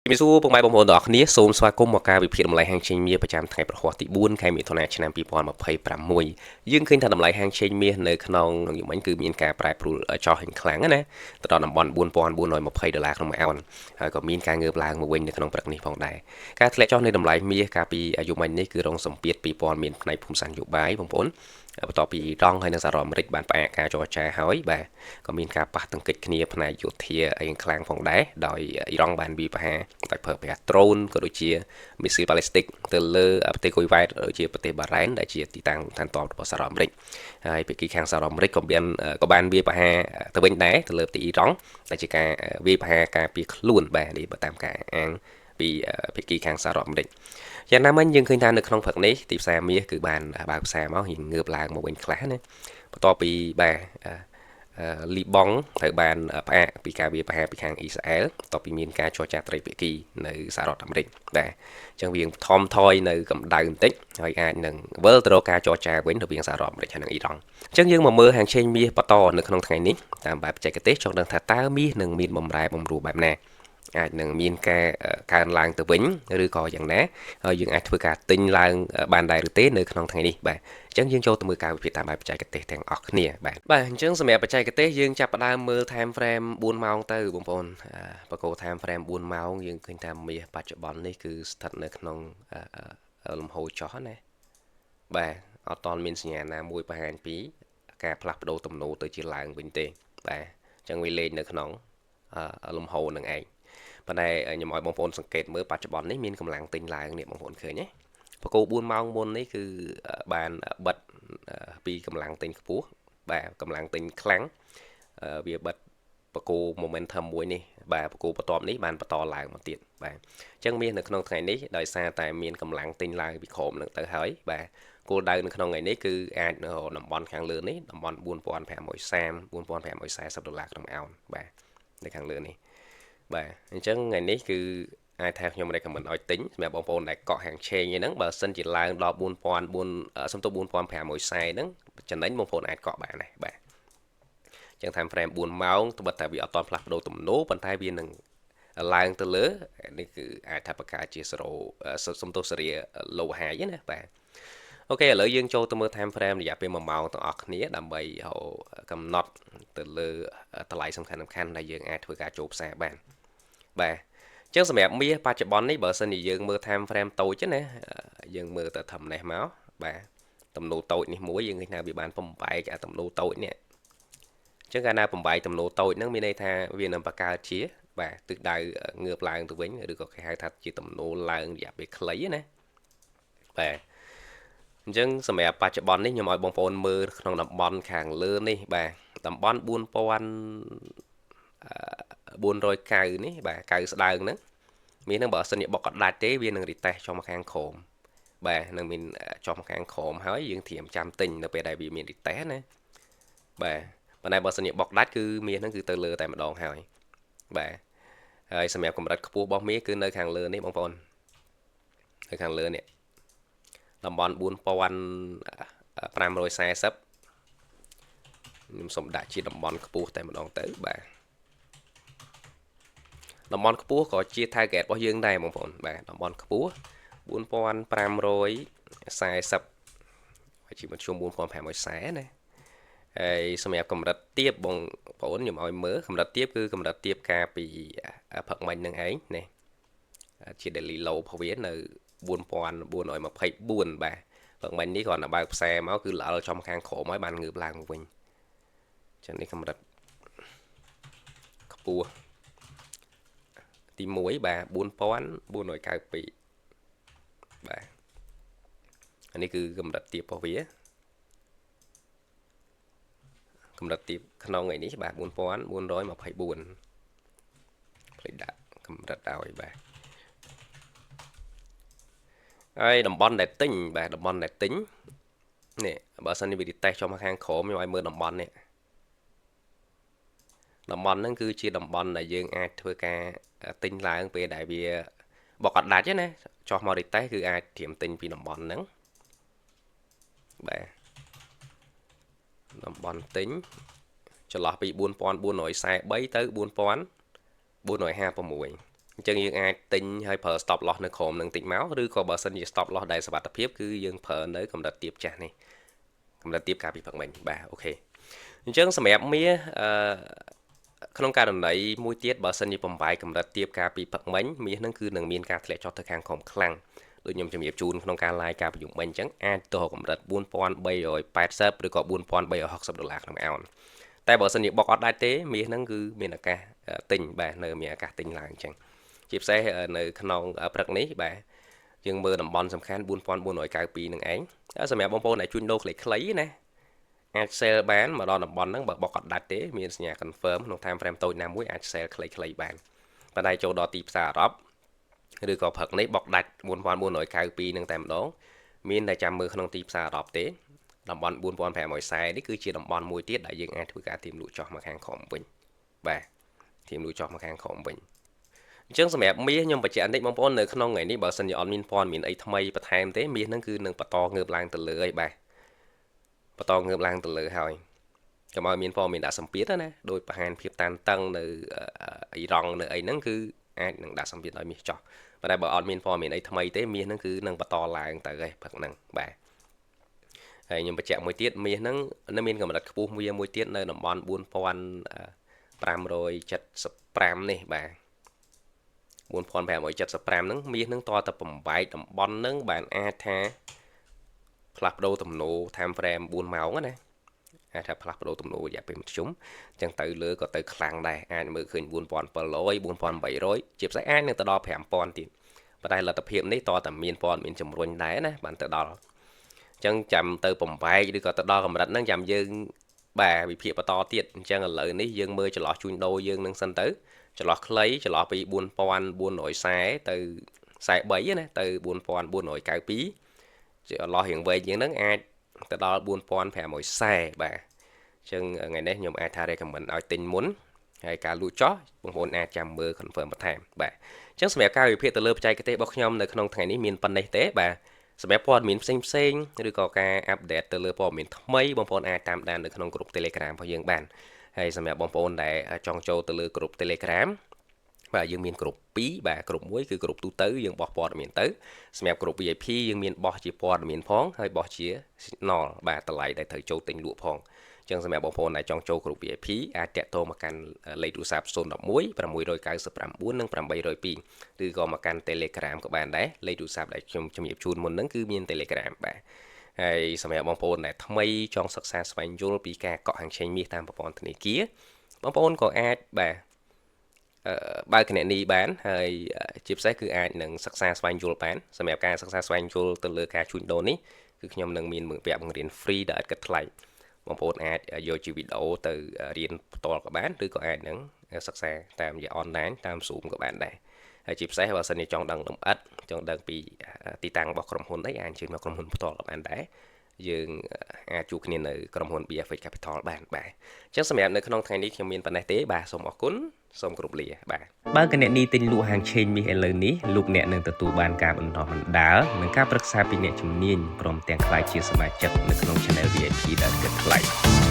ជំរាបសួរពុកម៉ែបងប្អូនទាំងអស់គ្នាសូមស្វាគមន៍មកការវិភាគតម្លៃហាងចេញមាសប្រចាំថ្ងៃប្រហ័សទី4ខែមិថុនាឆ្នាំ2026យើងឃើញថាតម្លៃហាងចេញមាសនៅក្នុងយមិញគឺមានការប្រែប្រួលចុះយ៉ាងខ្លាំងណាទៅដល់តំបន់$4,420ក្នុងមួយអោនហើយក៏មានការងើបឡើងមកវិញនៅក្នុងព្រឹកនេះផងដែរការធ្លាក់ចុះនៃតម្លៃមាសកាលពីយមិញនេះគឺរងសម្ពាធពីព័ត៌មានផ្នែកភូមិសាស្ត្រនយោបាយបងប្អូនបន្ទាប់ពីរងហើយនៅសហរដ្ឋអាមេរិកបានផ្អាកការចរចាហើយបាទក៏មានការប៉ះទង្គិចគ្នាផ្នែកយោធាអីខ្លាំងផងដែរដោយអ៊ីរ៉ង់បានវាយប្រហារដោយប្រើប្រាស់ drone ក៏ដូចជាមីស៊ីល ballistic ទៅលើប្រទេសគុយវ៉ែតដូចជាប្រទេសបារ៉ែនដែលជាទីតាំងឋានទ័ពរបស់សហរដ្ឋអាមេរិកហើយភាគីខាងសហរដ្ឋអាមេរិកក៏បានវាយប្រហារទៅវិញដែរទៅលើប្រទេសអ៊ីរ៉ង់ដែលជាការវាយប្រហារការពារខ្លួនបាទនេះបើតាមការអាងពីភាគីខាងសហរដ្ឋអាមេរិកយ៉ាងណាមិញយើងឃើញថានៅក្នុងព្រឹកនេះទីផ្សារមាសគឺបានបើកផ្សារមករៀងងើបឡើងមកវិញខ្លះណាបន្ទាប់ពីបាទលីបង់ត្រូវបានផ្អាកពីការវាយប្រហារពីខាងអ៊ីស្រាអែលបន្ទាប់ពីមានការចរចាត្រីភាគីនៅសហរដ្ឋអាមេរិកបាទអញ្ចឹងវាថមថយនៅកម្ដៅបន្តិចហើយអាចនឹងវិលទៅរកការចរចាវិញរវាងសហរដ្ឋអាមេរិកហើយនិងអ៊ីរ៉ង់អញ្ចឹងយើងមកមើលហាងឆេងមាសបន្តនៅក្នុងថ្ងៃនេះតាមបែបបច្ចេកទេសចង់ដឹងថាតើមាសនឹងមានបំរែបំរួលបែបណាអាចនឹងមានការកើនឡើងទៅវិញឬក៏យ៉ាងណាហើយយើងអាចធ្វើការទិញឡើងបានដែរឬទេនៅក្នុងថ្ងៃនេះបាទអញ្ចឹងយើងចូលទៅមើលការវិភាគតាមបែបបច្ចេកទេសទាំងអស់គ្នាបាទអញ្ចឹងសម្រាប់បច្ចេកទេសយើងចាប់ផ្ដើមមើល time frame 4ម៉ោងទៅបងប្អូនបកគោ time frame 4ម៉ោងយើងឃើញថាមាសបច្ចុប្បន្ននេះគឺស្ថិតនៅក្នុងលំហូរចុះណាបាទអត់ទាន់មានសញ្ញាណាមួយបង្ហាញពីការផ្លាស់ប្ដូរទំនោរទៅជាឡើងវិញទេបាទអញ្ចឹងវាលេងនៅក្នុងលំហូរនឹងឯងប៉ុន្តែខ្ញុំឲ្យបងប្អូនសង្កេតមើលបច្ចុប្បន្ននេះមានកម្លាំងទិញឡើងនេះបងប្អូនឃើញទេបកគោ4ម៉ោងមុននេះគឺបានបិទពីកម្លាំងទិញខ្ពស់បាទកម្លាំងទិញខ្លាំងវាបិទបកគោ momentum មួយនេះបាទបកគោបន្ទាប់នេះបានបន្តឡើងមកទៀតបាទអញ្ចឹងមាសនៅក្នុងថ្ងៃនេះដោយសារតែមានកម្លាំងទិញឡើងពីក្រោមនឹងទៅហើយបាទគោលដៅនៅក្នុងថ្ងៃនេះគឺអាចនៅតំបន់ខាងលើនេះតំបន់4530 $4,540ក្នុងអោនបាទនៅខាងលើនេះបាទអញ្ចឹងថ្ងៃនេះគឺអាចថាខ្ញុំ recommend ឲ្យទិញសម្រាប់បងប្អូនដែលកក់ហាងឆេងហ្នឹងបើសិនជាឡើងដល់4,400សំទោស4,540ហ្នឹងចំណេញបងប្អូនអាចកក់បានដែរបាទអញ្ចឹង time frame 4ម៉ោងត្បិតតែវាអត់តន់ផ្លាស់ប្ដូរទំនោរប៉ុន្តែវានឹងឡើងទៅលើនេះគឺអាចថាបង្កើតជាសំទោសសេរី low high ណាបាទអូខេឥឡូវយើងចូលទៅមើល time frame រយៈពេល1ម៉ោងទាំងអស់គ្នាដើម្បីកំណត់ទៅលើតម្លៃសំខាន់ដែលយើងអាចធ្វើការចូលផ្សារបានបាទអញ្ចឹងសម្រាប់មាសបច្ចុប្បន្ននេះបើសិនជាយើងមើល time frame តូចណាយើងមើលទៅធំនេះមកបាទទំនោរតូចនេះមួយយើងឃើញថាវាបានបំបែកអាទំនោរតូចនេះអញ្ចឹងកាលណាបំបែកទំនោរតូចហ្នឹងមានន័យថាវានឹងបង្កើតជាបាទទិសដៅងើបឡើងទៅវិញឬក៏គេហៅថាជាទំនោរឡើងរយៈពេលខ្លីណាបាទអញ្ចឹងសម្រាប់បច្ចុប្បន្ននេះខ្ញុំឲ្យបងប្អូនមើលក្នុងតំបន់ខាងលើនេះបាទតំបន់4,490នេះបាទ90ស្ដើងហ្នឹងមានហ្នឹងបើសិនជាបុកកដាច់ទេវានឹងរីតេសចុះមកខាងក្រោមបាទនឹងមានចុះមកខាងក្រោមហើយយើងត្រៀមចាំទិញនៅពេលដែលវាមានរីតេសណាបាទប៉ុន្តែបើសិនជាបុកដាច់គឺមាសហ្នឹងគឺទៅលើតែម្ដងហើយបាទហើយសម្រាប់កម្រិតខ្ពស់របស់មាសគឺនៅខាងលើនេះបងប្អូននៅខាងលើនេះតំបន់4,540ខ្ញុំសូមដាក់ជាតំបន់ខ្ពស់តែម្ដងទៅបាទតំបន់ខ្ពស់ក៏ជា target របស់យើងដែរបងប្អូនបាទតំបន់ខ្ពស់4,540ជាមធ្យម4,540ណាហើយសម្រាប់កម្រិតទាបបងប្អូនខ្ញុំឲ្យមើលកម្រិតទាបគឺកម្រិតទាបការពីផឹកមិញនឹងឯងនេះជា daily low របស់វានៅ4,424បាទផឹកមិញនេះគ្រាន់តែបើកផ្សារមកគឺល្អចំខាងក្រោមហើយបានងើបឡើងវិញចឹងនេះកម្រិតខ្ពស់ទី1បាទ4,492បាទអានេះគឺកម្រិតទាបរបស់វាកម្រិតទាបក្នុងថ្ងៃនេះបាទ4,424ផ្លេចដាក់កម្រិតឲ្យបាទហើយតំបន់ដែលទិញបាទតំបន់ដែលទិញនេះបើសិនជាវាតេសចុះមកខាងក្រោមខ្ញុំឲ្យមើលតំបន់នេះតំបន់ហ្នឹងគឺជាតំបន់ដែលយើងអាចធ្វើការទិញឡើងពេលដែលវាបុកអត់ដាច់ណាចុះមករីតេសគឺអាចត្រៀមទិញពីតំបន់ហ្នឹងបាទតំបន់ទិញចន្លោះពី4,443ទៅ4,456 ចឹងយើងអាចទិញហើយប្រើ stop loss នៅក្រោមនឹងតិចមកឬក៏បើសិនជា stop loss ដែលសុវត្ថិភាពគឺយើងប្រើនៅកម្រិតទាបចាស់នេះកម្រិតទាបកាលពីព្រឹកមិញបាទអូខេអញ្ចឹងសម្រាប់មាសក្នុងករណីមួយទៀតបើសិនជាបំបាយកម្រិតទាបកាលពីព្រឹកមិញមាសហ្នឹងគឺនឹងមានការធ្លាក់ចុះទៅខាងក្រោមខ្លាំងដូចខ្ញុំជំរាបជូនក្នុងការ live ការប្រយុទ្ធមិញអញ្ចឹងអាចទៅកម្រិត4380ឬក៏4360ដុល្លារក្នុងអោនតែបើសិនជាបុកអត់ដាច់ទេមាសហ្នឹងគឺមានឱកាសទិញបាទនៅមានឱកាសទិញឡើងអញ្ចឹងជាពិសេសនៅក្នុងព្រឹកនេះបាទយើងមើលតំបន់សំខាន់4492នឹងឯងសម្រាប់បងប្អូនដែលជួញដូរខ្លីៗណាអាច sell បានមកដល់តំបន់ហ្នឹងបើបុកអត់ដាច់ទេមានសញ្ញា confirm ក្នុង time frame តូចណាមួយអាច sell ខ្លីៗបានប៉ុន្តែចូលដល់ទីផ្សារអឺរ៉ុបឬក៏ព្រឹកនេះបុកដាច់4492នឹងតែម្ដងមានតែចាំមើលក្នុងទីផ្សារអឺរ៉ុបទេតំបន់4540នេះគឺជាតំបន់មួយទៀតដែលយើងអាចធ្វើការទាមលក់ចុះមកខាងក្រោមវិញបាទទាមលក់ចុះមកខាងក្រោមវិញអញ្ចឹងសម្រាប់មាសខ្ញុំបញ្ជាក់បន្តិចបងប្អូននៅក្នុងថ្ងៃនេះបើសិនជាអត់មានព័ត៌មានអីថ្មីបន្ថែមទេមាសហ្នឹងគឺនឹងបន្តងើបឡើងទៅលើហើយបាទបន្តងើបឡើងទៅលើហើយកុំឲ្យមានព័ត៌មានដាក់សម្ពាធណាដោយបង្ហាញភាពតានតឹងនៅអ៊ីរ៉ង់នៅអីហ្នឹងគឺអាចនឹងដាក់សម្ពាធឲ្យមាសចុះប៉ុន្តែបើអត់មានព័ត៌មានអីថ្មីទេមាសហ្នឹងគឺនឹងបន្តឡើងទៅឯងព្រឹកហ្នឹងបាទហើយខ្ញុំបញ្ជាក់មួយទៀតមាសហ្នឹងនៅមានកម្រិតខ្ពស់មួយទៀតនៅតំបន់4575នេះបាទ4575ហ្នឹងមាសហ្នឹងតតែបំបែកតំបន់ហ្នឹងបានអាចថាផ្លាស់ប្ដូរទំនោរ time frame 4ម៉ោងណាអាចថាផ្លាស់ប្ដូរទំនោររយៈពេលមធ្យមអញ្ចឹងទៅលើក៏ទៅខ្លាំងដែរអាចមើលឃើញ4700 4800ជាពិសេសអាចនឹងទៅដល់5000ទៀតប៉ុន្តែលទ្ធភាពនេះតតែមានព័ត៌មានជំរុញដែរណាបានទៅដល់អញ្ចឹងចាំទៅបំបែកឬក៏ទៅដល់កម្រិតហ្នឹងចាំយើងបាទវិភាគបន្តទៀតអញ្ចឹងឥឡូវនេះយើងមើលចន្លោះជួញដូរយើងនឹងសិនទៅចន្លោះខ្លីចន្លោះពី4440ទៅ43ណាទៅ4492ចន្លោះរៀងវែងជាងហ្នឹងអាចទៅដល់4540បាទអញ្ចឹងថ្ងៃនេះខ្ញុំអាចថា recommend ឲ្យទិញមុនហើយការលក់ចោះបងប្អូនអាចចាំមើល confirm បន្ថែមបាទអញ្ចឹងសម្រាប់ការវិភាគទៅលើបច្ចេកទេសរបស់ខ្ញុំនៅក្នុងថ្ងៃនេះមានប៉ុណ្ណេះទេបាទសម្រាប់ព័ត៌មានផ្សេងឬក៏ការ update ទៅលើព័ត៌មានថ្មីបងប្អូនអាចតាមដាននៅក្នុងក្រុម Telegram របស់យើងបានហើយសម្រាប់បងប្អូនដែលចង់ចូលទៅលើក្រុម Telegram បាទយើងមានក្រុម2បាទក្រុម1គឺក្រុមទូទៅយើងបោះព័ត៌មានទៅសម្រាប់ក្រុម VIP យើងមានបោះជាព័ត៌មានផងហើយបោះជា signal បាទតម្លៃដែលត្រូវចូលទិញលក់ផងអញ្ចឹងសម្រាប់បងប្អូនដែលចង់ចូលក្រុម VIP អាចតាក់ទងមកកាន់លេខទូរស័ព្ទ011 699និង802ឬក៏មកកាន់ Telegram ក៏បានដែរលេខទូរស័ព្ទដែលខ្ញុំជំរាបជូនមុនហ្នឹងគឺមាន Telegram បាទហើយសម្រាប់បងប្អូនដែលថ្មីចង់សិក្សាស្វែងយល់ពីការកក់ហាងឆេងមាសតាមប្រព័ន្ធធនាគារបងប្អូនក៏អាចបាទបើកគណនីបានហើយជាពិសេសគឺអាចនឹងសិក្សាស្វែងយល់បានសម្រាប់ការសិក្សាស្វែងយល់ទៅលើការជួញដូរនេះគឺខ្ញុំនឹងមានវគ្គបង្រៀន free ដែលឥតគិតថ្លៃបងប្អូនអាចយកជាវីដេអូទៅរៀនផ្ទាល់ក៏បានឬក៏អាចនឹងសិក្សាតាមរយៈ online តាម Zoom ក៏បានដែរហើយជាពិសេសបើសិនជាចង់ដឹងលម្អិតចង់ដឹងពីទីតាំងរបស់ក្រុមហ៊ុនអីអាចជឿមកក្រុមហ៊ុនផ្ទាល់ក៏បានដែរយើងអាចជួបគ្នានៅក្រុមហ៊ុន BFH Capital បានបាទអញ្ចឹងសម្រាប់នៅក្នុងថ្ងៃនេះខ្ញុំមានប៉ុណ្ណេះទេបាទសូមអរគុណសូមគោរពលាបាទបើគណនីទិញលក់ហាងឆេងមាសឥឡូវនេះលោកអ្នកនឹងទទួលបានការបន្តបណ្ដាលនិងការប្រឹក្សាពីអ្នកជំនាញព្រមទាំងក្លាយជាសមាជិកនៅក្នុង Channel VIP ដែលគិតថ្លៃ